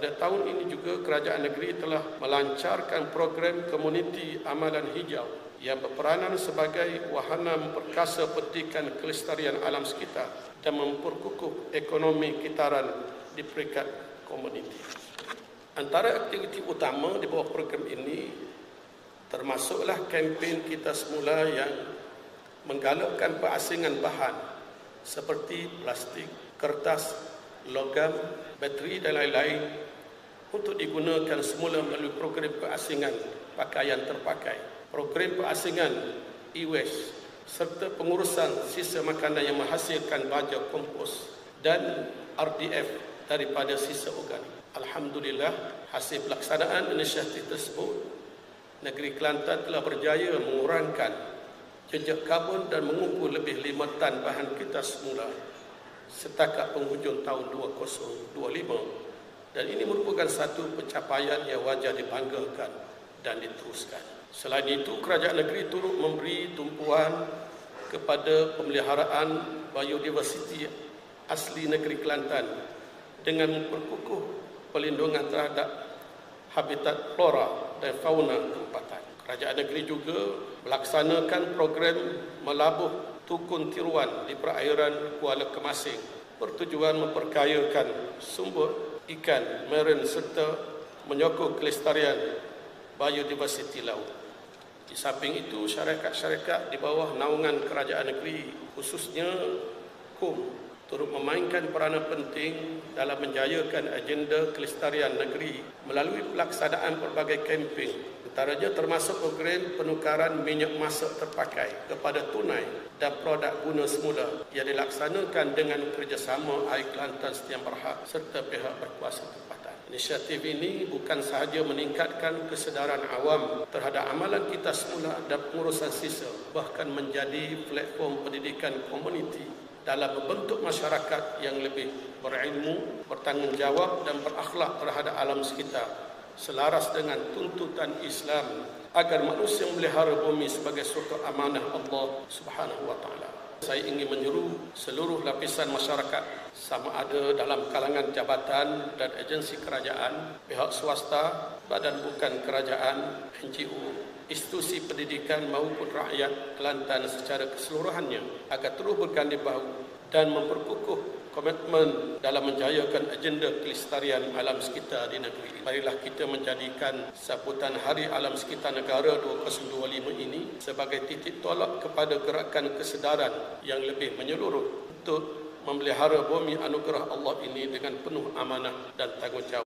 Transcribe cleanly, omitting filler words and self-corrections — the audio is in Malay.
Pada tahun ini juga kerajaan negeri telah melancarkan program komuniti amalan hijau yang berperanan sebagai wahana memperkasa pendidikan kelestarian alam sekitar dan memperkukuh ekonomi kitaran di peringkat komuniti. Antara aktiviti utama di bawah program ini termasuklah kempen kita semula yang menggalakkan pengasingan bahan seperti plastik, kertas, logam, bateri dan lain-lain untuk digunakan semula melalui program pengasingan pakaian terpakai, program pengasingan e-waste serta pengurusan sisa makanan yang menghasilkan baja kompos dan RDF daripada sisa organik. Alhamdulillah, hasil pelaksanaan inisiatif tersebut, negeri Kelantan telah berjaya mengurangkan jejak karbon dan mengumpul lebih 5 tan bahan kita semula setakat penghujung tahun 2025, dan ini merupakan satu pencapaian yang wajar dibanggakan dan diteruskan. Selain itu, kerajaan negeri turut memberi tumpuan kepada pemeliharaan biodiversiti asli negeri Kelantan dengan memperkukuh perlindungan terhadap habitat flora dan fauna tempatan. Kerajaan negeri juga melaksanakan program melabuh tukun tiruan di perairan Kuala Kemasing bertujuan memperkayakan sumber ikan marine serta menyokong kelestarian biodiversiti laut. Di samping itu, syarikat-syarikat di bawah naungan kerajaan negeri, khususnya KUM, turut memainkan peranan penting dalam menjayakan agenda kelestarian negeri melalui pelaksanaan pelbagai kempen. Antaranya termasuk program penukaran minyak masak terpakai kepada tunai dan produk guna semula yang dilaksanakan dengan kerjasama Air Kelantan Sdn Bhd serta pihak berkuasa tempatan. Inisiatif ini bukan sahaja meningkatkan kesedaran awam terhadap amalan kita semula dan pengurusan sisa, bahkan menjadi platform pendidikan komuniti dalam membentuk masyarakat yang lebih berilmu, bertanggungjawab dan berakhlak terhadap alam sekitar, selaras dengan tuntutan Islam agar manusia memelihara bumi sebagai suatu amanah Allah Subhanahu wa taala. Saya ingin menyeru seluruh lapisan masyarakat, sama ada dalam kalangan jabatan dan agensi kerajaan, pihak swasta, badan bukan kerajaan, NGO, institusi pendidikan maupun rakyat Kelantan secara keseluruhannya agar terus berganding bahu dan memperkukuh komitmen dalam menjayakan agenda kelestarian alam sekitar di negeri. Marilah kita menjadikan sambutan Hari Alam Sekitar Negara 2025 ini sebagai titik tolak kepada gerakan kesedaran yang lebih menyeluruh untuk memelihara bumi anugerah Allah ini dengan penuh amanah dan tanggungjawab.